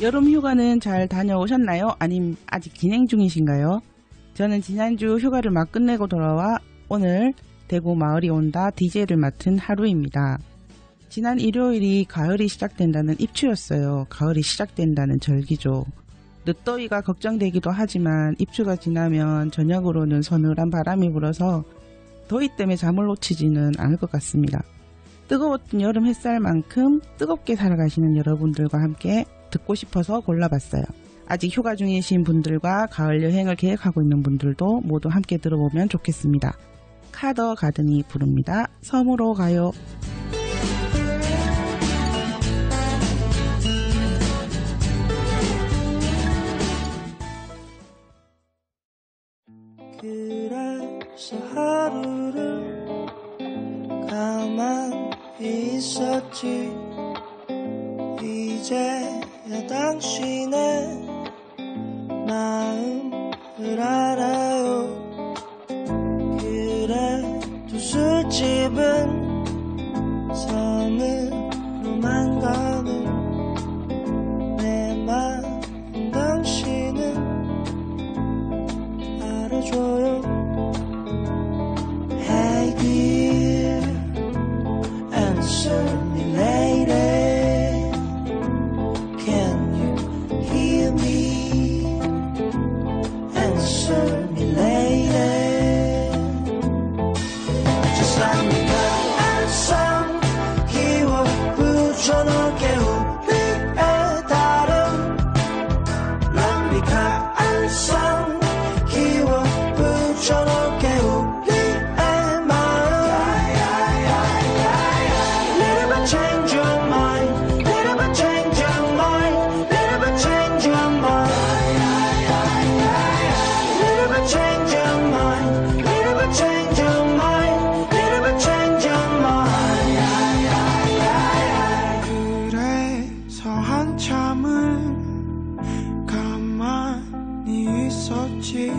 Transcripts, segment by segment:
여름 휴가는 잘 다녀오셨나요? 아님 아직 진행 중이신가요? 저는 지난주 휴가를 막 끝내고 돌아와 오늘 대구 마을이 온다 DJ를 맡은 하루입니다. 지난 일요일이 가을이 시작된다는 입추였어요. 가을이 시작된다는 절기죠. 늦더위가 걱정되기도 하지만 입추가 지나면 저녁으로는 서늘한 바람이 불어서 더위 때문에 잠을 놓치지는 않을 것 같습니다. 뜨거웠던 여름 햇살만큼 뜨겁게 살아가시는 여러분들과 함께 듣고 싶어서 골라봤어요. 아직 휴가 중이신 분들과 가을 여행을 계획하고 있는 분들도 모두 함께 들어보면 좋겠습니다. 카더 가든이 부릅니다. 섬으로 가요. 그래서 하루를 가만히 있었지. 이제야 당신의 마음을 알아요. 그래도 술집은 섬으로만 가는 내 마음 당신은 알아줘요. Hey dear, answer me lady. Can you hear me? Answer me lady. Just let me go and some 기워 붙여놓게 우리의 다름. Let me go and some 기워 붙여놓게 우리의 마음. Little bit change your mind. Little bit change your mind. Little bit change your mind. Little bit change your mind. Little bit change your mind. Little bit change your mind. 그래서 한참을 가만히 있었지.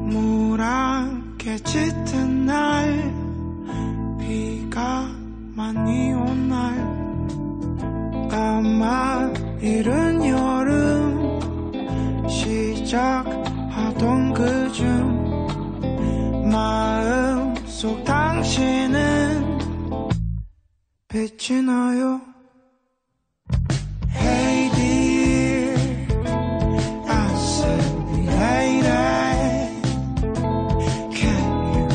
무랑게 짙은 날, 비가 많이 온 날, 까만 이른 여름 시작하던 그중 마음속 당신은 빛이 나요. Hey dear, answer me lady. Can you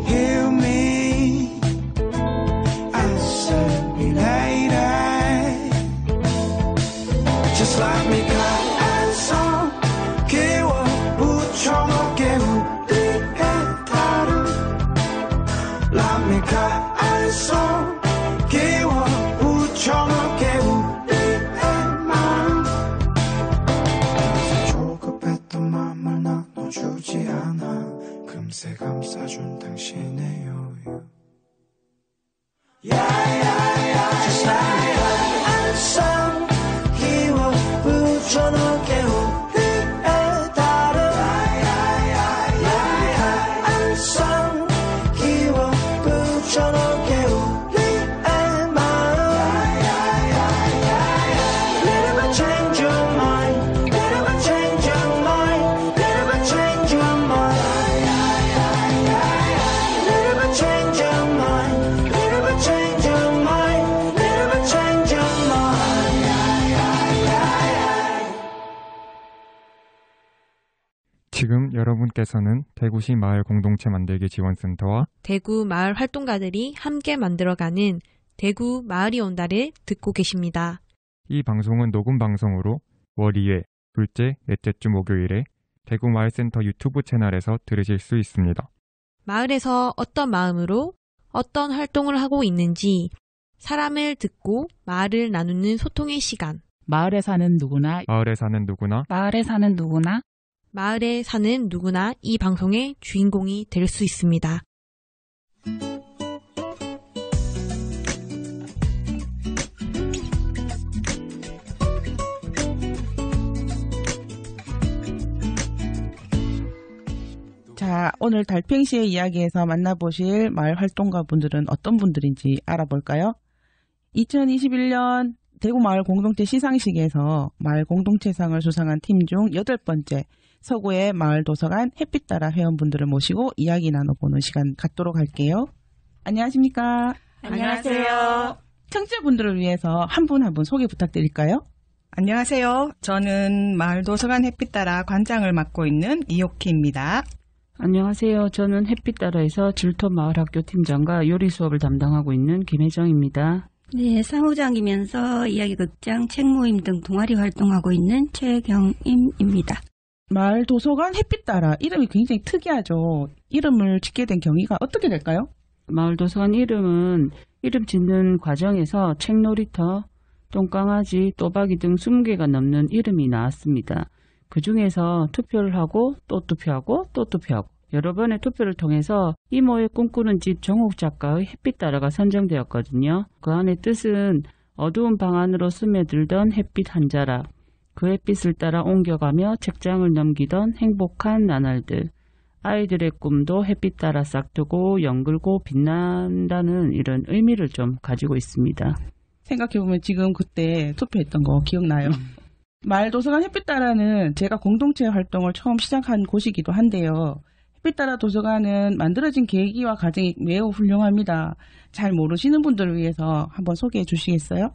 hear me? Answer me lady. Just let me go and some 기워 붙여놓게 우리의 다름. Let me go and some 기워 붙여놓게 우리의 마음. 조급했던 맘을 나눠주지 않아. 금세 감싸준 당신의 여유. Just let me go and some 기워 붙여놓게 우리의 다름. Let me go and some 기워 붙여놓게 우리의 마음. Little bit change your mind. Little bit change your mind. Little bit change your mind. Little bit change your mind. Little bit change your mind. Little bit change your mind. 지금 여러분께서는 대구시 마을 공동체 만들기 지원센터와 대구 마을 활동가들이 함께 만들어가는 대구 마을이 온다를 듣고 계십니다. 이 방송은 녹음 방송으로 월 2회, 둘째, 넷째 주 목요일에 대구 마을센터 유튜브 채널에서 들으실 수 있습니다. 마을에서 어떤 마음으로 어떤 활동을 하고 있는지 사람을 듣고 말을 나누는 소통의 시간. 마을에 사는 누구나 마을에 사는 누구나 마을에 사는 누구나 마을에 사는 누구나 이 방송의 주인공이 될 수 있습니다. 자, 오늘 달팽이의 이야기에서 만나보실 마을 활동가 분들은 어떤 분들인지 알아볼까요? 2021년 대구마을 공동체 시상식에서 마을 공동체상을 수상한 팀 중 8번째 서구의 마을도서관 햇빛 따라 회원분들을 모시고 이야기 나눠보는 시간 갖도록 할게요. 안녕하십니까? 안녕하세요. 청취자분들을 위해서 한 분 한 분 소개 부탁드릴까요? 안녕하세요. 저는 마을도서관 햇빛 따라 관장을 맡고 있는 이옥희입니다. 안녕하세요. 저는 햇빛 따라에서 질토 마을학교 팀장과 요리 수업을 담당하고 있는 김혜정입니다. 네, 사무장이면서 이야기극장, 책모임 등 동아리 활동하고 있는 최경임입니다. 마을 도서관 햇빛 따라 이름이 굉장히 특이하죠. 이름을 짓게 된 경위가 어떻게 될까요? 마을 도서관 이름은 이름 짓는 과정에서 책놀이터, 똥강아지, 또박이 등 20개가 넘는 이름이 나왔습니다. 그 중에서 투표를 하고 또 투표하고 또 투표하고 여러 번의 투표를 통해서 이모의 꿈꾸는 집 정옥 작가의 햇빛 따라가 선정되었거든요. 그 안의 뜻은 어두운 방 안으로 스며들던 햇빛 한 자락, 그 햇빛을 따라 옮겨가며 책장을 넘기던 행복한 나날들, 아이들의 꿈도 햇빛 따라 싹트고 연글고 빛난다는 이런 의미를 좀 가지고 있습니다. 생각해보면 지금 그때 투표했던 거 기억나요? 마을 도서관 햇빛 따라는 제가 공동체 활동을 처음 시작한 곳이기도 한데요. 햇빛 따라 도서관은 만들어진 계기와 과정이 매우 훌륭합니다. 잘 모르시는 분들을 위해서 한번 소개해 주시겠어요?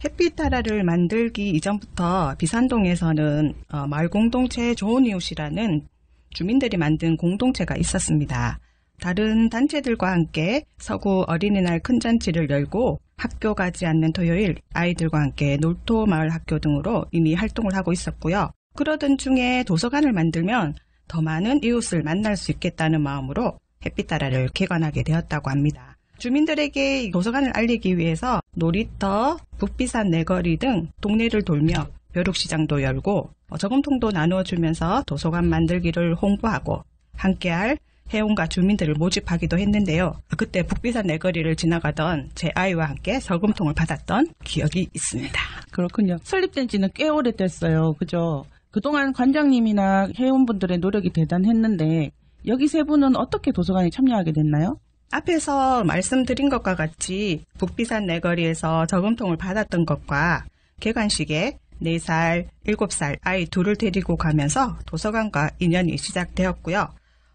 햇빛 따라를 만들기 이전부터 비산동에서는 마을 공동체 좋은 이웃이라는 주민들이 만든 공동체가 있었습니다. 다른 단체들과 함께 서구 어린이날 큰 잔치를 열고 학교 가지 않는 토요일 아이들과 함께 놀토 마을 학교 등으로 이미 활동을 하고 있었고요. 그러던 중에 도서관을 만들면 더 많은 이웃을 만날 수 있겠다는 마음으로 햇빛 따라를 개관하게 되었다고 합니다. 주민들에게 도서관을 알리기 위해서 놀이터, 북비산 내거리 등 동네를 돌며 벼룩시장도 열고 저금통도 나누어주면서 도서관 만들기를 홍보하고 함께할 회원과 주민들을 모집하기도 했는데요. 그때 북비산 내거리를 지나가던 제 아이와 함께 저금통을 받았던 기억이 있습니다. 그렇군요. 설립된 지는 꽤 오래됐어요. 그죠? 그동안 관장님이나 회원분들의 노력이 대단했는데 여기 세 분은 어떻게 도서관에 참여하게 됐나요? 앞에서 말씀드린 것과 같이 북비산 내거리에서 저금통을 받았던 것과 개관식에 4살, 7살 아이 둘을 데리고 가면서 도서관과 인연이 시작되었고요.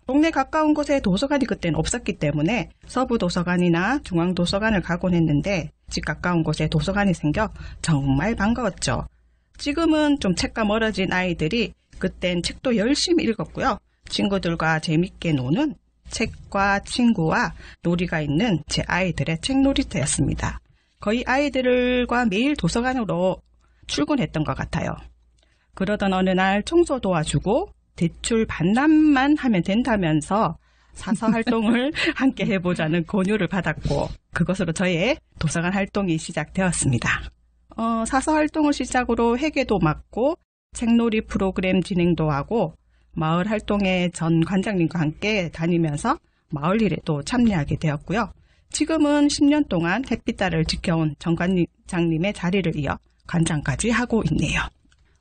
동네 가까운 곳에 도서관이 그때는 없었기 때문에 서부도서관이나 중앙도서관을 가곤 했는데 집 가까운 곳에 도서관이 생겨 정말 반가웠죠. 지금은 좀 책과 멀어진 아이들이 그땐 책도 열심히 읽었고요. 친구들과 재밌게 노는 책과 친구와 놀이가 있는 제 아이들의 책놀이터였습니다. 거의 아이들과 매일 도서관으로 출근했던 것 같아요. 그러던 어느 날 청소 도와주고 대출 반납만 하면 된다면서 사서 활동을 함께 해보자는 권유를 받았고 그것으로 저의 도서관 활동이 시작되었습니다. 사서 활동을 시작으로 회계도 맡고 책놀이 프로그램 진행도 하고 마을 활동에 전 관장님과 함께 다니면서 마을 일에도 참여하게 되었고요. 지금은 10년 동안 햇빛 따라를 지켜온 전 관장님의 자리를 이어 관장까지 하고 있네요.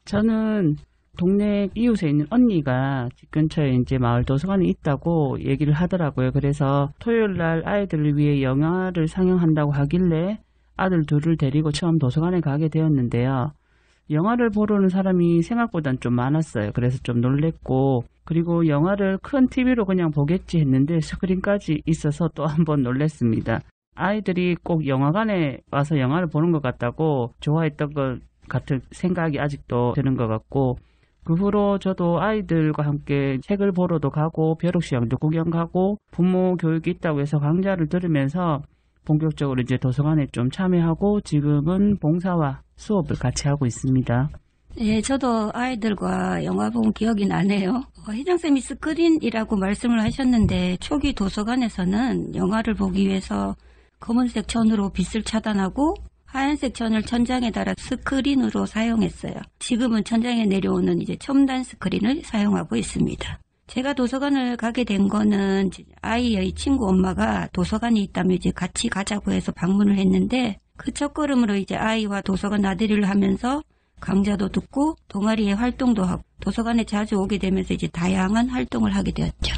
저는 동네 이웃에 있는 언니가 집 근처에 이제 마을 도서관이 있다고 얘기를 하더라고요. 그래서 토요일 날 아이들을 위해 영화를 상영한다고 하길래 아들 둘을 데리고 처음 도서관에 가게 되었는데요. 영화를 보러 오는 사람이 생각보단 좀 많았어요. 그래서 좀 놀랬고 그리고 영화를 큰 TV로 그냥 보겠지 했는데 스크린까지 있어서 또 한번 놀랬습니다. 아이들이 꼭 영화관에 와서 영화를 보는 것 같다고 좋아했던 것 같은 생각이 아직도 드는 것 같고 그 후로 저도 아이들과 함께 책을 보러도 가고 벼룩시장도 구경 가고 부모 교육이 있다고 해서 강좌를 들으면서 본격적으로 이제 도서관에 좀 참여하고 지금은 봉사와 수업을 같이 하고 있습니다. 네, 저도 아이들과 영화 본 기억이 나네요. 회장쌤이 스크린이라고 말씀을 하셨는데 초기 도서관에서는 영화를 보기 위해서 검은색 천으로 빛을 차단하고 하얀색 천을 천장에 달아 스크린으로 사용했어요. 지금은 천장에 내려오는 이제 첨단 스크린을 사용하고 있습니다. 제가 도서관을 가게 된 거는 아이의 친구 엄마가 도서관이 있다면 이제 같이 가자고 해서 방문을 했는데 그 첫걸음으로 이제 아이와 도서관 나들이를 하면서 강좌도 듣고 동아리에 활동도 하고 도서관에 자주 오게 되면서 이제 다양한 활동을 하게 되었죠.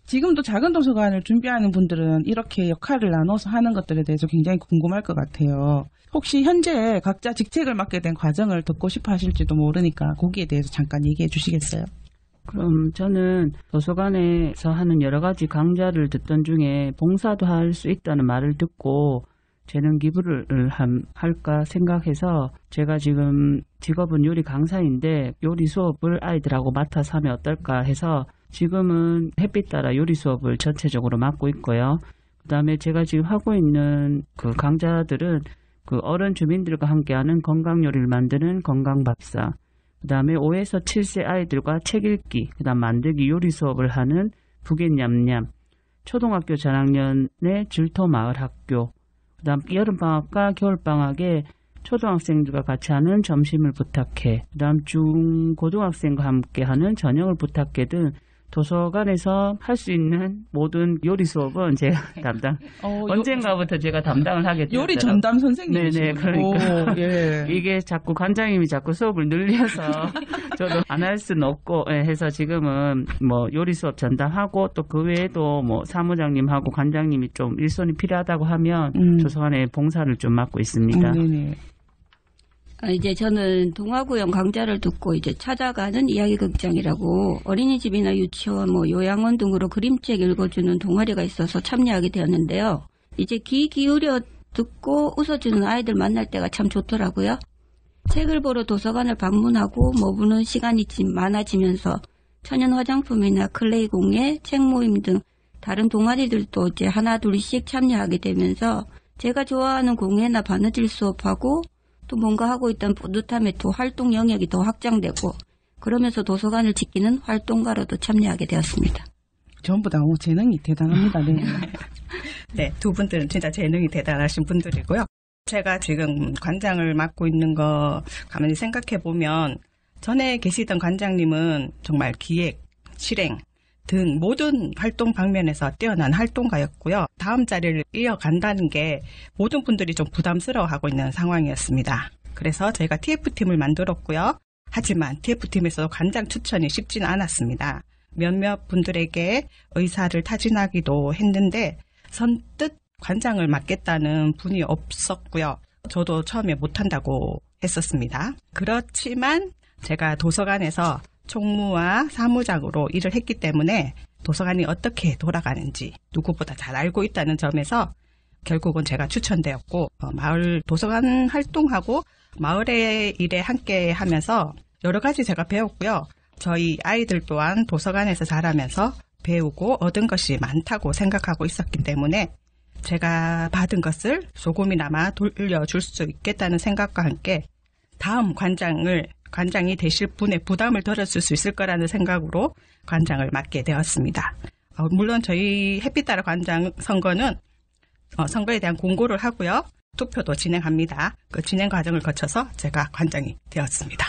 지금도 작은 도서관을 준비하는 분들은 이렇게 역할을 나눠서 하는 것들에 대해서 굉장히 궁금할 것 같아요. 혹시 현재 각자 직책을 맡게 된 과정을 듣고 싶어 하실지도 모르니까 거기에 대해서 잠깐 얘기해 주시겠어요? 그럼 저는 도서관에서 하는 여러 가지 강좌를 듣던 중에 봉사도 할 수 있다는 말을 듣고 재능 기부를 할까 생각해서 제가 지금 직업은 요리 강사인데 요리 수업을 아이들하고 맡아서 하면 어떨까 해서 지금은 햇빛 따라 요리 수업을 전체적으로 맡고 있고요. 그다음에 제가 지금 하고 있는 그 강좌들은 그 어른 주민들과 함께하는 건강 요리를 만드는 건강밥상, 그다음에 5에서 7세 아이들과 책 읽기, 그다음 만들기 요리 수업을 하는 북앤냠냠, 초등학교 저학년의 줄토마을학교, 그다음 여름방학과 겨울방학에 초등학생들과 같이 하는 점심을 부탁해, 그다음 중고등학생과 함께하는 저녁을 부탁해 등 도서관에서 할 수 있는 모든 요리 수업은 제가 담당. 언젠가부터 제가 담당을 하게 됐어요. 요리 전담 선생님. 네네, 그러니까 예. 이게 자꾸 관장님이 자꾸 수업을 늘려서 저도 안 할 수는 없고 해서 지금은 뭐 요리 수업 전담하고 또 그 외에도 뭐 사무장님하고 관장님이 좀 일손이 필요하다고 하면 도서관에 봉사를 좀 맡고 있습니다. 네네. 이제 저는 동화구연 강좌를 듣고 이제 찾아가는 이야기극장이라고 어린이집이나 유치원, 뭐 요양원 등으로 그림책 읽어주는 동아리가 있어서 참여하게 되었는데요. 이제 귀 기울여 듣고 웃어주는 아이들 만날 때가 참 좋더라고요. 책을 보러 도서관을 방문하고 머무는 시간이 많아지면서 천연 화장품이나 클레이 공예, 책 모임 등 다른 동아리들도 이제 하나 둘씩 참여하게 되면서 제가 좋아하는 공예나 바느질 수업하고 또 뭔가 하고 있다는 뿌듯함에 또 활동 영역이 더 확장되고 그러면서 도서관을 지키는 활동가로도 참여하게 되었습니다. 전부 다 재능이 대단합니다. 네. 네, 두 분들은 진짜 재능이 대단하신 분들이고요. 제가 지금 관장을 맡고 있는 거 가만히 생각해 보면 전에 계시던 관장님은 정말 기획, 실행 등 모든 활동 방면에서 뛰어난 활동가였고요. 다음 자리를 이어간다는 게 모든 분들이 좀 부담스러워하고 있는 상황이었습니다. 그래서 저희가 TF팀을 만들었고요. 하지만 TF팀에서도 관장 추천이 쉽지는 않았습니다. 몇몇 분들에게 의사를 타진하기도 했는데 선뜻 관장을 맡겠다는 분이 없었고요. 저도 처음에 못한다고 했었습니다. 그렇지만 제가 도서관에서 총무와 사무장으로 일을 했기 때문에 도서관이 어떻게 돌아가는지 누구보다 잘 알고 있다는 점에서 결국은 제가 추천되었고 마을 도서관 활동하고 마을의 일에 함께 하면서 여러 가지 제가 배웠고요. 저희 아이들 또한 도서관에서 자라면서 배우고 얻은 것이 많다고 생각하고 있었기 때문에 제가 받은 것을 조금이나마 돌려줄 수 있겠다는 생각과 함께 다음 관장이 되실 분의 부담을 덜어줄 수 있을 거라는 생각으로 관장을 맡게 되었습니다. 물론 저희 햇빛 따라 관장 선거는 선거에 대한 공고를 하고요. 투표도 진행합니다. 그 진행 과정을 거쳐서 제가 관장이 되었습니다.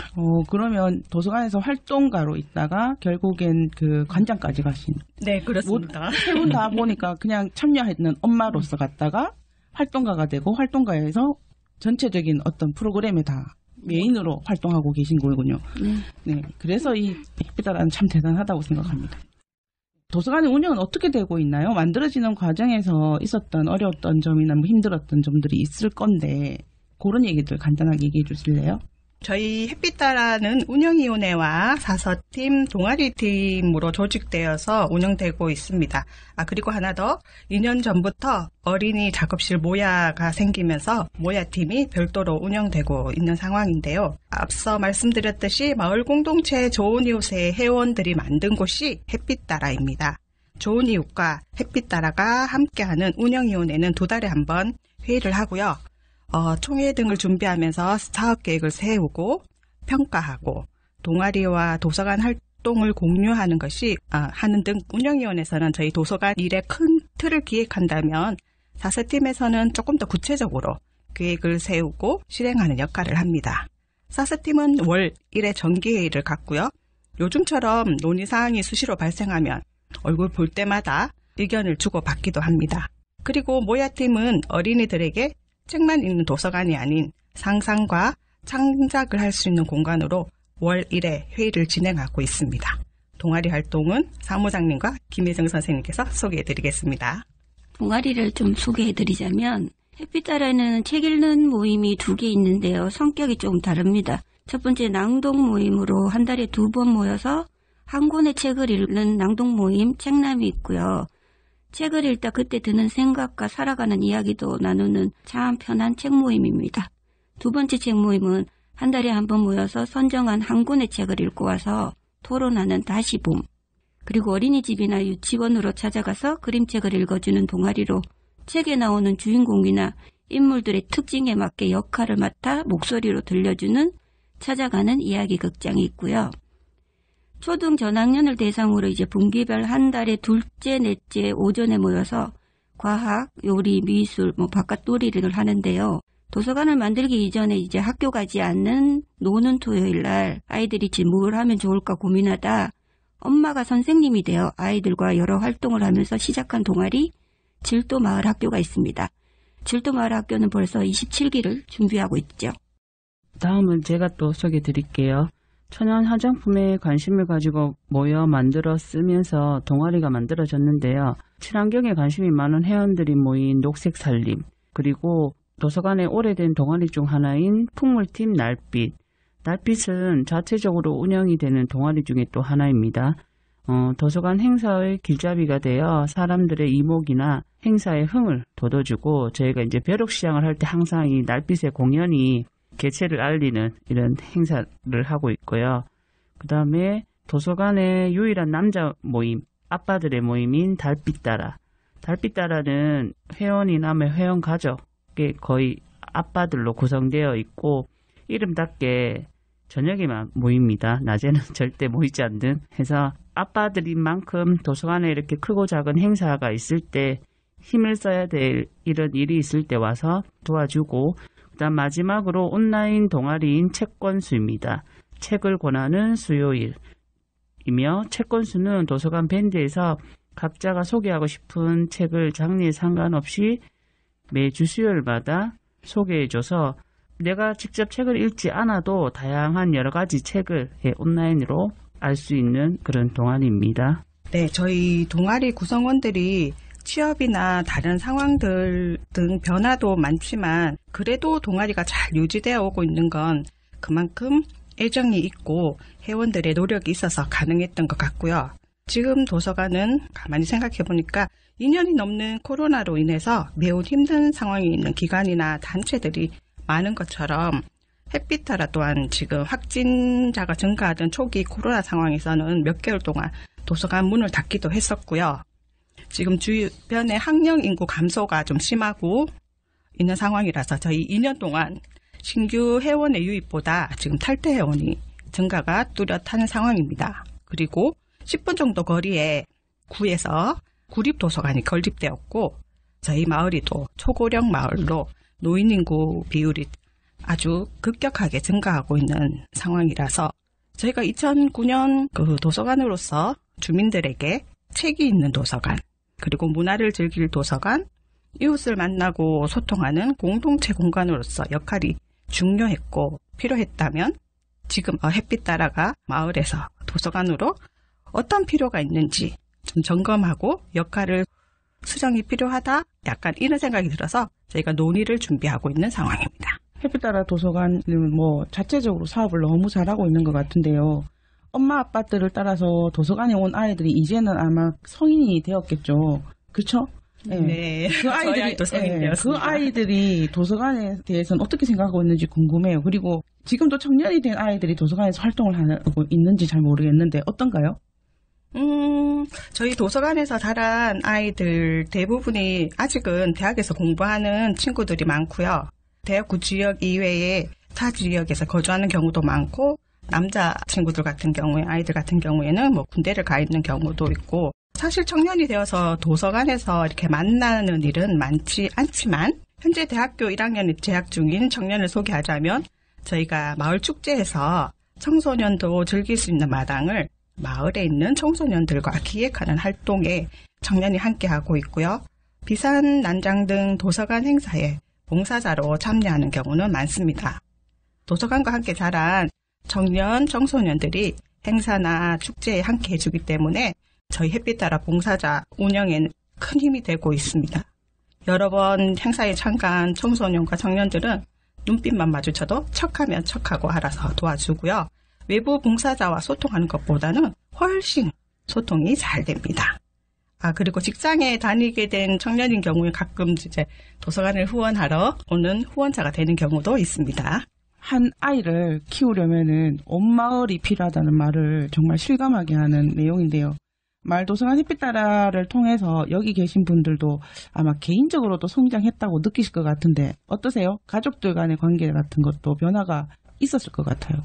그러면 도서관에서 활동가로 있다가 결국엔 그 관장까지 가신. 네, 그렇습니다. 세 분 다 보니까 그냥 참여하는 엄마로서 갔다가 활동가가 되고 활동가에서 전체적인 어떤 프로그램에 다 메인으로 활동하고 계신 거군요. 네, 그래서 이 햇빛따라는 참 대단하다고 생각합니다. 도서관의 운영은 어떻게 되고 있나요? 만들어지는 과정에서 있었던 어려웠던 점이나 뭐 힘들었던 점들이 있을 건데 그런 얘기들 간단하게 얘기해 주실래요? 저희 햇빛따라는 운영위원회와 사서팀, 동아리팀으로 조직되어서 운영되고 있습니다. 그리고 하나 더 2년 전부터 어린이 작업실 모야가 생기면서 모야팀이 별도로 운영되고 있는 상황인데요. 앞서 말씀드렸듯이 마을 공동체 좋은 이웃의 회원들이 만든 곳이 햇빛따라입니다. 좋은 이웃과 햇빛따라가 함께하는 운영위원회는 2달에 한 번 회의를 하고요. 총회 등을 준비하면서 사업계획을 세우고 평가하고 동아리와 도서관 활동을 공유하는 것이 하는 등 운영위원회에서는 저희 도서관 일의 큰 틀을 기획한다면 사서팀에서는 조금 더 구체적으로 계획을 세우고 실행하는 역할을 합니다. 사서팀은 월 1회 정기회의를 갖고요. 요즘처럼 논의사항이 수시로 발생하면 얼굴 볼 때마다 의견을 주고받기도 합니다. 그리고 모야팀은 어린이들에게 책만 있는 도서관이 아닌 상상과 창작을 할 수 있는 공간으로 월 1회 회의를 진행하고 있습니다. 동아리 활동은 사무장님과 김혜정 선생님께서 소개해드리겠습니다. 동아리를 좀 소개해드리자면 햇빛따라는 책 읽는 모임이 2개 있는데요. 성격이 조금 다릅니다. 첫 번째 낭독 모임으로 한 달에 2번 모여서 한 권의 책을 읽는 낭독 모임 책남이 있고요. 책을 읽다 그때 드는 생각과 살아가는 이야기도 나누는 참 편한 책 모임입니다. 2번째 책 모임은 한 달에 한 번 모여서 선정한 한 권의 책을 읽고 와서 토론하는 다시 봄. 그리고 어린이집이나 유치원으로 찾아가서 그림책을 읽어주는 동아리로 책에 나오는 주인공이나 인물들의 특징에 맞게 역할을 맡아 목소리로 들려주는 찾아가는 이야기 극장이 있고요. 초등 전학년을 대상으로 이제 분기별 한 달에 둘째, 넷째 오전에 모여서 과학, 요리, 미술, 바깥놀이를 하는데요. 도서관을 만들기 이전에 이제 학교 가지 않는 노는 토요일 날 아이들이 지금 뭘 하면 좋을까 고민하다 엄마가 선생님이 되어 아이들과 여러 활동을 하면서 시작한 동아리 질도마을 학교가 있습니다. 질도마을 학교는 벌써 27기를 준비하고 있죠. 다음은 제가 또 소개해 드릴게요. 천연 화장품에 관심을 가지고 모여 만들어 쓰면서 동아리가 만들어졌는데요. 친환경에 관심이 많은 회원들이 모인 녹색 살림, 그리고 도서관의 오래된 동아리 중 하나인 풍물팀 날빛. 날빛은 자체적으로 운영이 되는 동아리 중에 또 하나입니다. 도서관 행사의 길잡이가 되어 사람들의 이목이나 행사의 흥을 돋워주고 저희가 이제 벼룩시장을 할 때 항상 이 날빛의 공연이 개최를 알리는 이런 행사를 하고 있고요. 그 다음에 도서관의 유일한 남자 모임, 아빠들의 모임인 달빛따라. 달빛따라는 회원이나 회원 가족의 거의 아빠들로 구성되어 있고 이름답게 저녁에만 모입니다. 낮에는 절대 모이지 않는 해서 아빠들인 만큼 도서관에 이렇게 크고 작은 행사가 있을 때 힘을 써야 될 이런 일이 있을 때 와서 도와주고 그다음 마지막으로 온라인 동아리인 책권수입니다. 책을 권하는 수요일이며 책권수는 도서관 밴드에서 각자가 소개하고 싶은 책을 장르에 상관없이 매주 수요일마다 소개해줘서 내가 직접 책을 읽지 않아도 다양한 여러 가지 책을 온라인으로 알 수 있는 그런 동아리입니다. 네, 저희 동아리 구성원들이 취업이나 다른 상황들 등 변화도 많지만 그래도 동아리가 잘 유지되어 오고 있는 건 그만큼 애정이 있고 회원들의 노력이 있어서 가능했던 것 같고요. 지금 도서관은 가만히 생각해 보니까 2년이 넘는 코로나로 인해서 매우 힘든 상황에 있는 기관이나 단체들이 많은 것처럼 햇빛따라 또한 지금 확진자가 증가하던 초기 코로나 상황에서는 몇 개월 동안 도서관 문을 닫기도 했었고요. 지금 주변의 학령 인구 감소가 좀 심하고 있는 상황이라서 저희 2년 동안 신규 회원의 유입보다 지금 탈퇴 회원이 증가가 뚜렷한 상황입니다. 그리고 10분 정도 거리에 구에서 구립도서관이 건립되었고 저희 마을이 또 초고령 마을로 노인 인구 비율이 아주 급격하게 증가하고 있는 상황이라서 저희가 2009년 그 도서관으로서 주민들에게 책이 있는 도서관, 그리고 문화를 즐길 도서관, 이웃을 만나고 소통하는 공동체 공간으로서 역할이 중요했고 필요했다면 지금 햇빛따라가 마을에서 도서관으로 어떤 필요가 있는지 좀 점검하고 역할을 수정이 필요하다 약간 이런 생각이 들어서 저희가 논의를 준비하고 있는 상황입니다. 햇빛따라 도서관은 자체적으로 사업을 너무 잘하고 있는 것 같은데요. 엄마 아빠들을 따라서 도서관에 온 아이들이 이제는 아마 성인이 되었겠죠. 그렇죠? 네. 그 아이들이 성인이 되었습니다. 그 아이들이 도서관에 대해서는 어떻게 생각하고 있는지 궁금해요. 그리고 지금도 청년이 된 아이들이 도서관에서 활동을 하고 있는지 잘 모르겠는데 어떤가요? 저희 도서관에서 자란 아이들 대부분이 아직은 대학에서 공부하는 친구들이 많고요. 대학구 지역 이외에 타 지역에서 거주하는 경우도 많고 남자 친구들 같은 경우에 아이들 같은 경우에는 군대를 가 있는 경우도 있고 사실 청년이 되어서 도서관에서 이렇게 만나는 일은 많지 않지만 현재 대학교 1학년에 재학 중인 청년을 소개하자면 저희가 마을 축제에서 청소년도 즐길 수 있는 마당을 마을에 있는 청소년들과 기획하는 활동에 청년이 함께하고 있고요. 비산, 난장 등 도서관 행사에 봉사자로 참여하는 경우는 많습니다. 도서관과 함께 자란 청년, 청소년들이 행사나 축제에 함께 해주기 때문에 저희 햇빛따라 봉사자 운영에는 큰 힘이 되고 있습니다. 여러 번 행사에 참가한 청소년과 청년들은 눈빛만 마주쳐도 척하면 척하고 알아서 도와주고요. 외부 봉사자와 소통하는 것보다는 훨씬 소통이 잘 됩니다. 그리고 직장에 다니게 된 청년인 경우에 가끔 이제 도서관을 후원하러 오는 후원자가 되는 경우도 있습니다. 한 아이를 키우려면은 온 마을이 필요하다는 말을 정말 실감하게 하는 내용인데요. 마을도서관 햇빛따라를 통해서 여기 계신 분들도 아마 개인적으로도 성장했다고 느끼실 것 같은데 어떠세요? 가족들 간의 관계 같은 것도 변화가 있었을 것 같아요.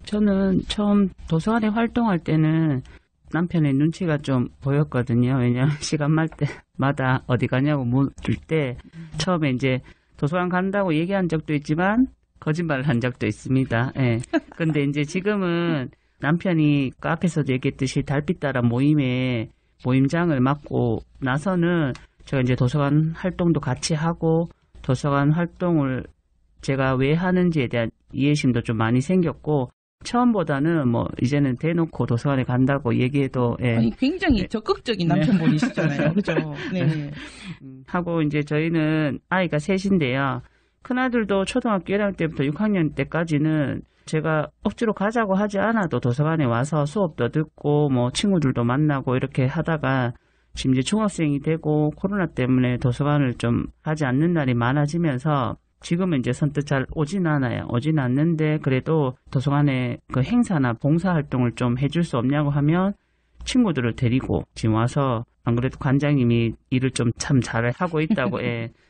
저는 처음 도서관에 활동할 때는 남편의 눈치가 좀 보였거든요. 왜냐하면 시간 때마다 어디 가냐고 물을 때 처음에 이제 도서관 간다고 얘기한 적도 있지만 거짓말을 한 적도 있습니다. 예. 근데 이제 지금은 남편이 앞에서도 얘기했듯이 달빛따라 모임장을 맡고 나서는 제가 이제 도서관 활동도 같이 하고 도서관 활동을 제가 왜 하는지에 대한 이해심도 좀 많이 생겼고 처음보다는 뭐 이제는 대놓고 도서관에 간다고 얘기해도 아니, 굉장히 적극적인 남편분이시잖아요. 그죠? 네. 하고 이제 저희는 아이가 셋인데요. 큰아들도 초등학교 1학년 때부터 6학년 때까지는 제가 억지로 가자고 하지 않아도 도서관에 와서 수업도 듣고 뭐 친구들도 만나고 이렇게 하다가 지금 이제 중학생이 되고 코로나 때문에 도서관을 좀 가지 않는 날이 많아지면서 지금은 이제 선뜻 잘 오진 않아요. 오진 않는데 그래도 도서관에 그 행사나 봉사활동을 좀 해줄 수 없냐고 하면 친구들을 데리고 지금 와서 안 그래도 관장님이 일을 좀 참 잘하고 있다고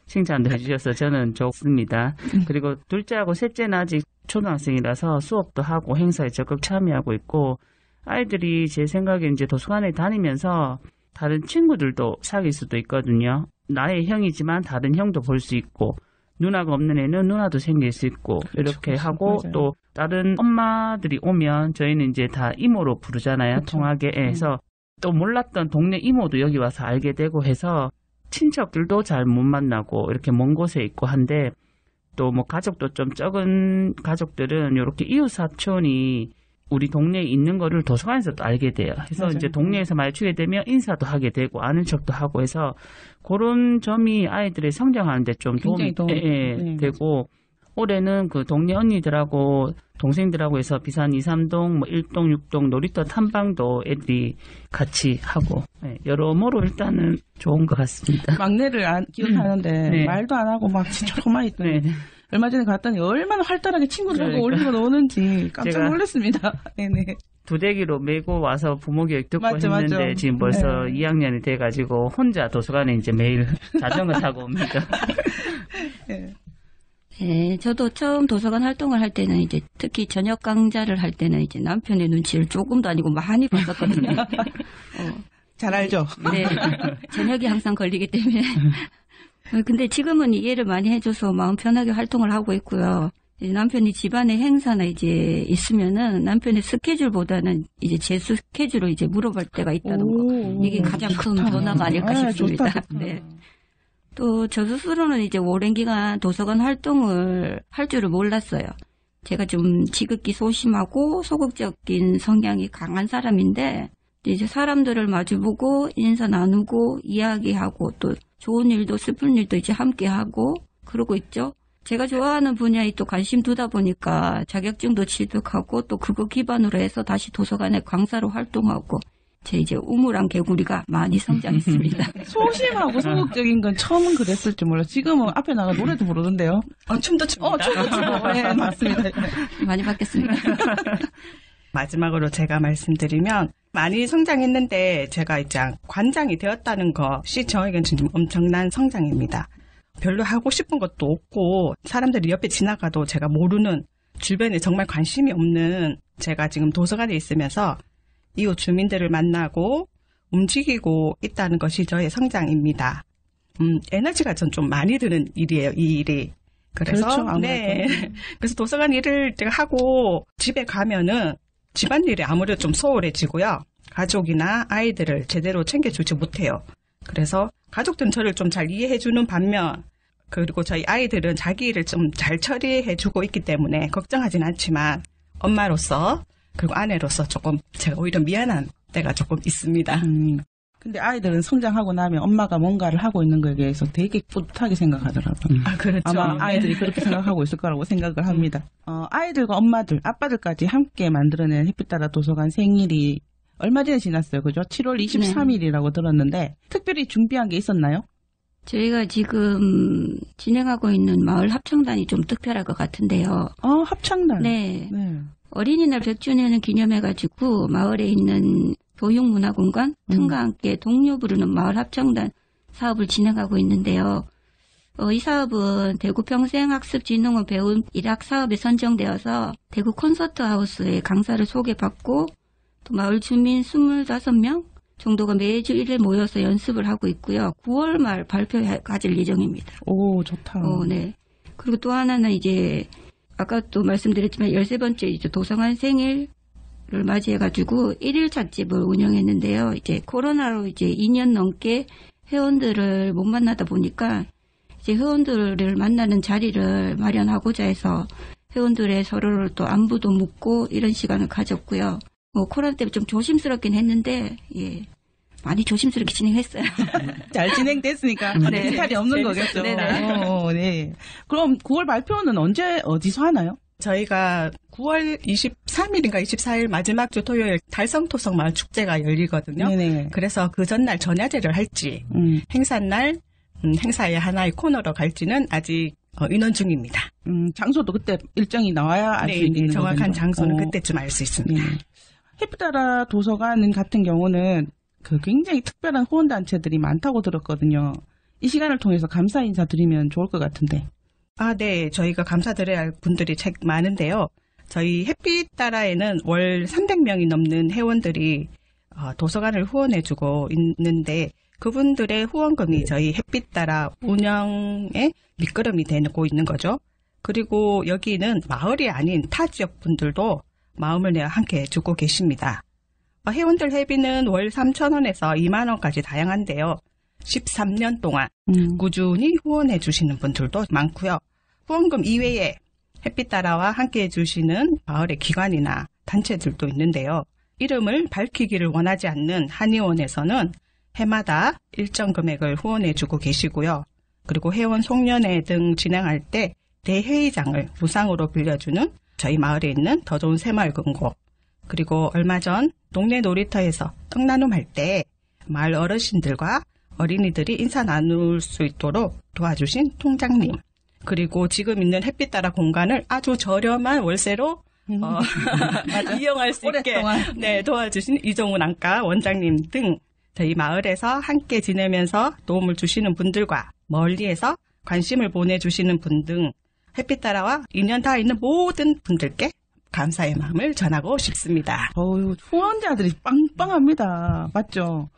칭찬도 해주셔서 저는 좋습니다. 그리고 둘째하고 셋째는 아직 초등학생이라서 수업도 하고 행사에 적극 참여하고 있고 아이들이 제 생각에 이제 도서관에 다니면서 다른 친구들도 사귈 수도 있거든요. 나의 형이지만 다른 형도 볼 수 있고 누나가 없는 애는 누나도 생길 수 있고 이렇게 그렇죠. 하고 맞아요. 또 다른 엄마들이 오면 저희는 이제 다 이모로 부르잖아요. 그렇죠. 통하게 해서 또 몰랐던 동네 이모도 여기 와서 알게 되고 해서 친척들도 잘 못 만나고 이렇게 먼 곳에 있고 한데 또 뭐 가족도 좀 적은 가족들은 이렇게 이웃 사촌이 우리 동네에 있는 거를 도서관에서 또 알게 돼요. 그래서 맞아요. 이제 동네에서 마주치게 되면 인사도 하게 되고 아는 척도 하고 해서 그런 점이 아이들의 성장하는데 좀 도움이 되고 올해는 그 동네 언니들하고 동생들하고 해서 비산 2, 3동, 뭐 1동, 6동 놀이터 탐방도 애들이 같이 하고 여러모로 일단은 좋은 것 같습니다. 막내를 기억하는데 말도 안 하고 막 진짜 조금만 있더니 얼마 전에 갔더니 얼마나 활달하게 친구들하고 올리고 노는지 깜짝 놀랐습니다. 네네. 두대기로 메고 와서 부모 교육 듣고 했는데 지금 벌써 2학년이 돼가지고 혼자 도서관에 이제 매일 자전거 타고 옵니다. 네, 저도 처음 도서관 활동을 할 때는 이제 특히 저녁 강좌를 할 때는 이제 남편의 눈치를 조금도 아니고 많이 봤었거든요. 잘 알죠? 네. 저녁이 항상 걸리기 때문에. 근데 지금은 이해를 많이 해줘서 마음 편하게 활동을 하고 있고요. 남편이 집안에 행사나 이제 있으면은 남편의 스케줄보다는 이제 제 스케줄을 이제 물어볼 때가 있다는 거. 이게 가장 큰 변화가 아닐까 싶습니다. 좋다. 네. 또 저 스스로는 이제 오랜 기간 도서관 활동을 할 줄을 몰랐어요. 제가 좀 지극히 소심하고 소극적인 성향이 강한 사람인데 이제 사람들을 마주보고 인사 나누고 이야기하고 또 좋은 일도 슬픈 일도 이제 함께 하고 그러고 있죠. 제가 좋아하는 분야에 또 관심 두다 보니까 자격증도 취득하고 또 그거 기반으로 해서 다시 도서관에 강사로 활동하고 제 이제 우물안 개구리가 많이 성장했습니다. 소심하고 소극적인 건 처음은 그랬을지 몰라. 지금은 앞에 나가 노래도 부르던데요. 춤도 춥니다. 춤도 추고. 네, 맞습니다. 많이 바뀌었습니다. 마지막으로 제가 말씀드리면 많이 성장했는데 제가 이제 관장이 되었다는 것이 저에게는 지금 엄청난 성장입니다. 별로 하고 싶은 것도 없고 사람들이 옆에 지나가도 제가 모르는 주변에 정말 관심이 없는 제가 지금 도서관에 있으면서 이웃 주민들을 만나고 움직이고 있다는 것이 저의 성장입니다. 에너지가 전 좀 많이 드는 일이에요, 이 일이. 그래서 그렇죠, 네. 그래서 도서관 일을 제가 하고 집에 가면은 집안일이 아무래도 좀 소홀해지고요. 가족이나 아이들을 제대로 챙겨주지 못해요. 그래서 가족들은 저를 좀 잘 이해해주는 반면 그리고 저희 아이들은 자기 일을 좀 잘 처리해주고 있기 때문에 걱정하진 않지만 엄마로서 그리고 아내로서 조금 제가 오히려 미안한 때가 조금 있습니다. 근데 아이들은 성장하고 나면 엄마가 뭔가를 하고 있는 거에 대해서 되게 뿌듯하게 생각하더라고요. 아, 그렇죠. 아마 네. 아이들이 그렇게 생각하고 있을 거라고 생각을 합니다. 아이들과 엄마들, 아빠들까지 함께 만들어낸 햇빛 따라 도서관 생일이 얼마 전에 지났어요. 그죠? 7월 23일이라고 들었는데 특별히 준비한 게 있었나요? 저희가 지금 진행하고 있는 마을 합창단이 좀 특별할 것 같은데요. 합창단. 네. 네. 어린이날 100주년을 기념해가지고 마을에 있는 교육문화공간 등과 함께 동료 부르는 마을 합창단 사업을 진행하고 있는데요. 이 사업은 대구 평생학습진흥원 배움 일학 사업에 선정되어서 대구 콘서트하우스에 강사를 소개받고 또 마을 주민 25명 정도가 매주 1회 모여서 연습을 하고 있고요. 9월 말 발표회 가질 예정입니다. 오, 좋다. 네. 그리고 또 하나는 이제 아까 또 말씀드렸지만 13번째 이제 도서관 생일을 맞이해가지고 1일 찻집을 운영했는데요. 이제 코로나로 이제 2년 넘게 회원들을 못 만나다 보니까 이제 회원들을 만나는 자리를 마련하고자 해서 회원들의 서로를 또 안부도 묻고 이런 시간을 가졌고요. 코로나 때문에 좀 조심스럽긴 했는데, 예. 많이 조심스럽게 진행했어요. 잘 진행됐으니까 네. 탈이 없는 거겠죠. 네네. 네. 그럼 9월 발표는 언제 어디서 하나요? 저희가 9월 23일인가 24일 마지막 주 토요일 달성토성 마을 축제가 열리거든요. 네네. 그래서 그 전날 전야제를 할지 행사날 행사의 하나의 코너로 갈지는 아직 인원 중입니다. 장소도 그때 일정이 나와야 알 수 있는 정확한 거군요. 장소는 그때쯤 알 수 있습니다. 네. 햇빛 따라 도서관 같은 경우는 굉장히 특별한 후원단체들이 많다고 들었거든요. 이 시간을 통해서 감사 인사 드리면 좋을 것 같은데. 네. 저희가 감사드려야 할 분들이 책 많은데요. 저희 햇빛 따라에는 월 300명이 넘는 회원들이 도서관을 후원해주고 있는데 그분들의 후원금이 저희 햇빛 따라 운영에 밑거름이 되고 있는 거죠. 그리고 여기는 마을이 아닌 타 지역 분들도 마음을 내어 함께 해주고 계십니다. 회원들 회비는 월 3,000원에서 2만 원까지 다양한데요. 13년 동안 꾸준히 후원해 주시는 분들도 많고요. 후원금 이외에 햇빛 따라와 함께 해주시는 마을의 기관이나 단체들도 있는데요. 이름을 밝히기를 원하지 않는 한의원에서는 해마다 일정 금액을 후원해 주고 계시고요. 그리고 회원 송년회 등 진행할 때 대회의장을 무상으로 빌려주는 저희 마을에 있는 더 좋은 새마을 금고, 그리고 얼마 전 동네 놀이터에서 떡나눔할 때 마을 어르신들과 어린이들이 인사 나눌 수 있도록 도와주신 통장님, 그리고 지금 있는 햇빛 따라 공간을 아주 저렴한 월세로 이용할 수 있게 도와주신 이종훈 안과 원장님 등 저희 마을에서 함께 지내면서 도움을 주시는 분들과 멀리에서 관심을 보내주시는 분 등 햇빛 따라와 인연 다 있는 모든 분들께 감사의 마음을 전하고 싶습니다. 후원자들이 빵빵합니다. 맞죠?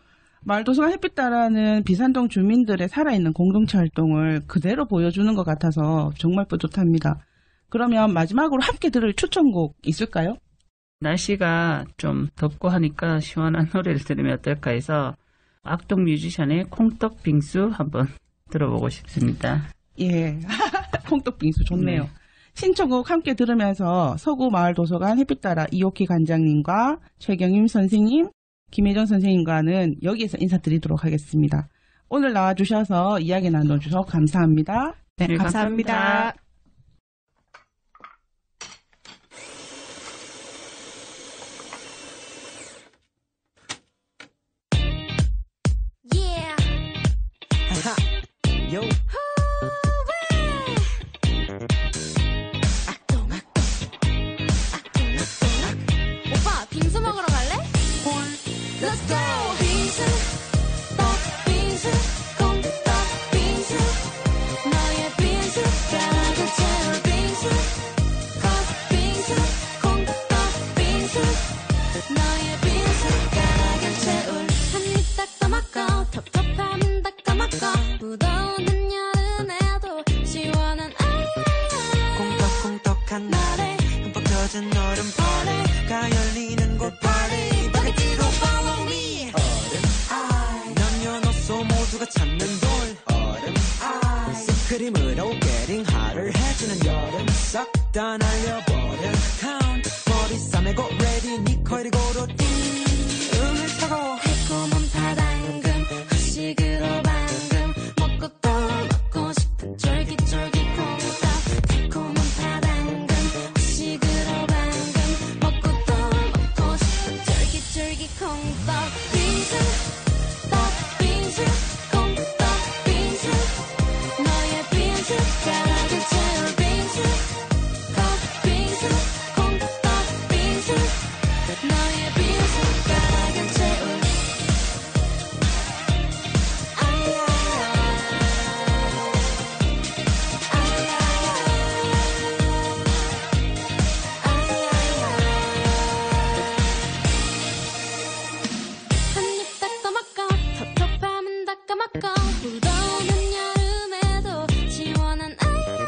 마을도서관 햇빛 따라는 비산동 주민들의 살아있는 공동체 활동을 그대로 보여주는 것 같아서 정말 뿌듯합니다. 그러면 마지막으로 함께 들을 추천곡 있을까요? 날씨가 좀 덥고 하니까 시원한 노래를 들으면 어떨까 해서 악동 뮤지션의 콩떡 빙수 한번 들어보고 싶습니다. 예, 콩떡 빙수 좋네요. 네. 신청곡 함께 들으면서 서구 마을도서관 햇빛 따라 이옥희 관장님과 최경임 선생님, 김혜정 선생님과는 여기에서 인사드리도록 하겠습니다. 오늘 나와주셔서 이야기 나눠주셔서 감사합니다. 네, 감사합니다. Yo. 오빠 빙수 먹으러 갈래? Let's go. 빙수, 떡 빙수, 콩떡 빙수, 너의 빙수가 가득 채울 빙수, 컵 빙수, 콩떡 빙수, 너의 빙수가 가득 채울 한 입 딱 떠먹고 텁텁함 딱 떠먹고 무더운 한여름에도 시원한 아이아이 콩떡한 날에 흠뻑 젖은 얼음벌레가 열리는 곳 party 바깥으로 follow me 얼음 남녀노소 모두가 찾는 돌 얼음 스크림으로 getting hotter 해지는 여름 싹 다 날려버려 count 머리 꺼내고 ready 네 코를 고로 음을 타고 달콤한 파당금 후식으로 방금 먹고 또 먹고 싶은 쫄깃쫄깃 콩떡 달콤한 파당금 후식으로 방금 먹고 또 먹고 싶은 쫄깃쫄깃 콩떡 빙수 떡 빙수 콩떡 빙수 너의 빙수 가락을 채울 빙수 떡 빙수 콩떡 빙수 너의 빙수 가락을 채울 한입 닦아먹고 텁텁함은 닦아먹고 불어오는 여름에도 시원한 아야야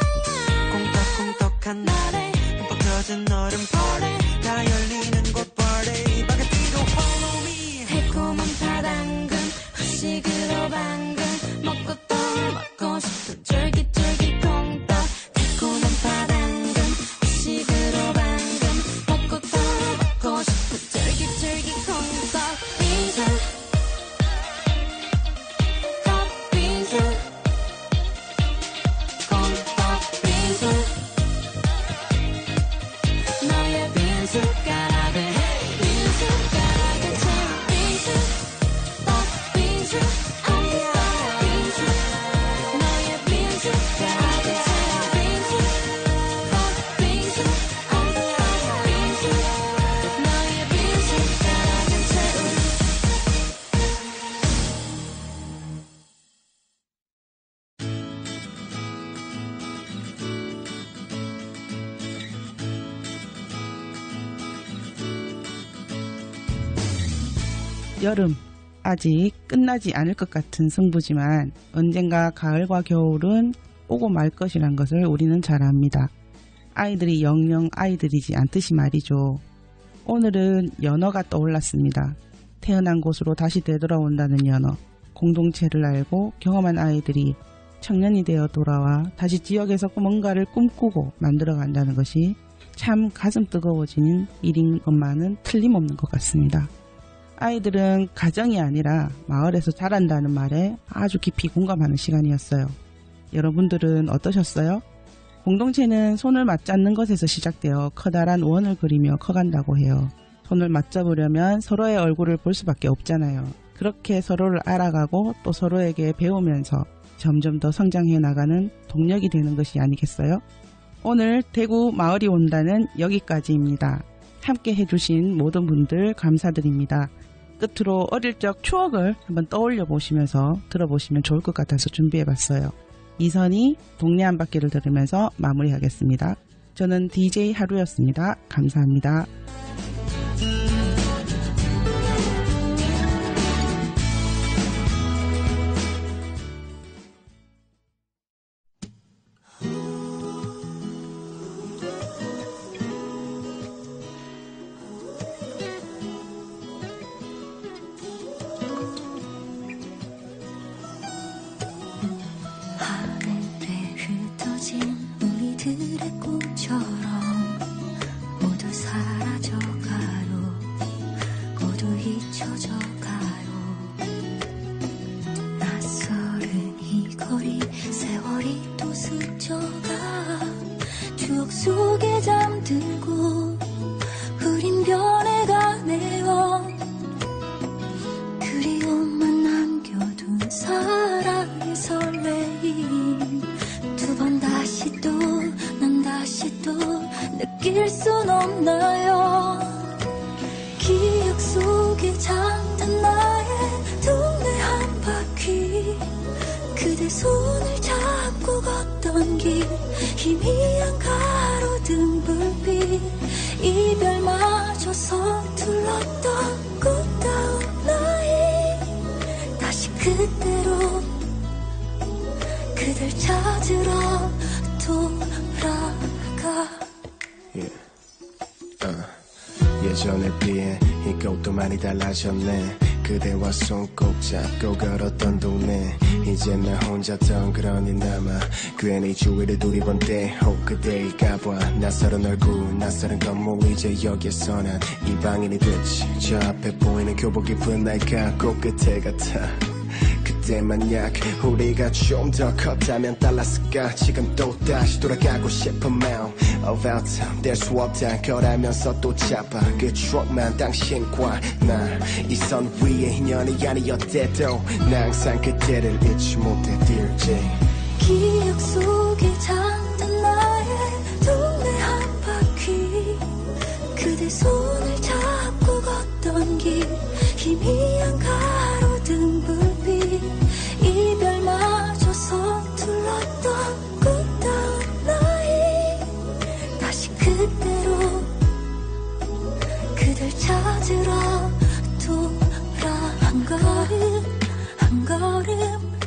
콩떡콩떡한 날에 흠뻑 젖은 얼음 party 다 열리는 곳 party 바가지로 follow me 달콤한 파당금 후식으로 방금 먹고 또 먹고 싶은 쫄깃쫄깃 콩떡 달콤한 파당금 후식으로 방금 먹고 또 먹고 싶은 쫄깃쫄깃 콩떡 빙수 떡 빙수 콩떡 빙수 너의 빙수 가락을 빙수 가락을 채울 빙수 떡 빙수 콩떡 빙수 너의 빙수 가락을 채울 빙수 떡 빙수 콩떡 빙수 너의 빙수 가락을 채울 여름 아직 끝나지 않을 것 같은 승부지만 언젠가 가을과 겨울은 오고 말 것이란 것을 우리는 잘 압니다. 아이들이 영영 아이들이지 않듯이 말이죠. 오늘은 연어가 떠올랐습니다. 태어난 곳으로 다시 되돌아온다는 연어. 공동체를 알고 경험한 아이들이 청년이 되어 돌아와 다시 지역에서 뭔가를 꿈꾸고 만들어간다는 것이 참 가슴 뜨거워지는 일인 것만은 틀림없는 것 같습니다. 아이들은 가정이 아니라 마을에서 자란다는 말에 아주 깊이 공감하는 시간이었어요. 여러분들은 어떠셨어요? 공동체는 손을 맞잡는 것에서 시작되어 커다란 원을 그리며 커간다고 해요. 손을 맞잡으려면 서로의 얼굴을 볼 수밖에 없잖아요. 그렇게 서로를 알아가고 또 서로에게 배우면서 점점 더 성장해 나가는 동력이 되는 것이 아니겠어요? 오늘 대구 마을이 온다는 여기까지입니다. 함께 해주신 모든 분들 감사드립니다. 끝으로 어릴 적 추억을 한번 떠올려 보시면서 들어보시면 좋을 것 같아서 준비해봤어요. 이선희 동네 한 바퀴를 들으면서 마무리하겠습니다. 저는 DJ 하루였습니다. 감사합니다. 하늘에 흩어진 우리들의 꿈처럼 모두 사라져가요. 모두 잊혀져가요. 낯설은 이 거리 세월이 또 스쳐가 추억 속에 잠들고 우린 변해가네요. 그리움만 남겨둔 사랑의 설레임 두 번 다시 또 난 다시 또 느낄 순 없나요. 기억 속에 잠든 나의 동네 한 바퀴 그대 손을 잡고 걷던 길 희미한 가로등 불빛 이별마저 서툴렀던 꽃다운 나이 다시 그때로 그댈 찾으러 돌아가. 예전에 비해 이 꽃도 많이 달라졌네. 그대와 손 꼭 잡고 걸었던 동네 이제 나 혼자 덩그러니 남아 괜히 주위를 두리번 때 혹 그대일까봐 낯설은 얼굴 낯설은 건물 이제 여기에서 난 이방인이 됐지 저 앞에 보이는 교복 입은 날까 꽃끝에 같아 그때 만약 우리가 좀 더 컸다면 달랐을까 지금 또 다시 돌아가고 싶은 마음 About time 될 수 없다 거라면서 또 잡아 그 추억만 당신과 나 이 선 위에 인연이 아니었대도 나 항상 그때를 잊지 못해 Dear J 기억 속에 잠든 나의 동네 한 바퀴 그대 손을 잡고 걷던 길 희미한 가로등 불빛 이별마저 서툴렀던 꽃다운 나이 다시 그때로 그댈 찾으러 돌아 한 걸음 한 걸음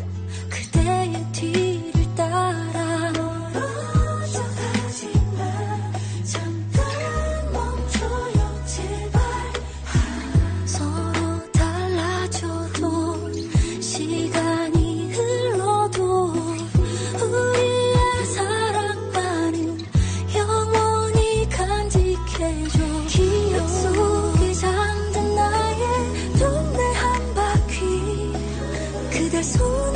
그대의 뒤를 따라 멀어져 가지만 잠깐 멈춰요 제발 서로 달라져도 시간이 흘러도 우리의 사랑만은 영원히 간직해줘 기억 속에 잠든 나의 동네 한 바퀴 그대 손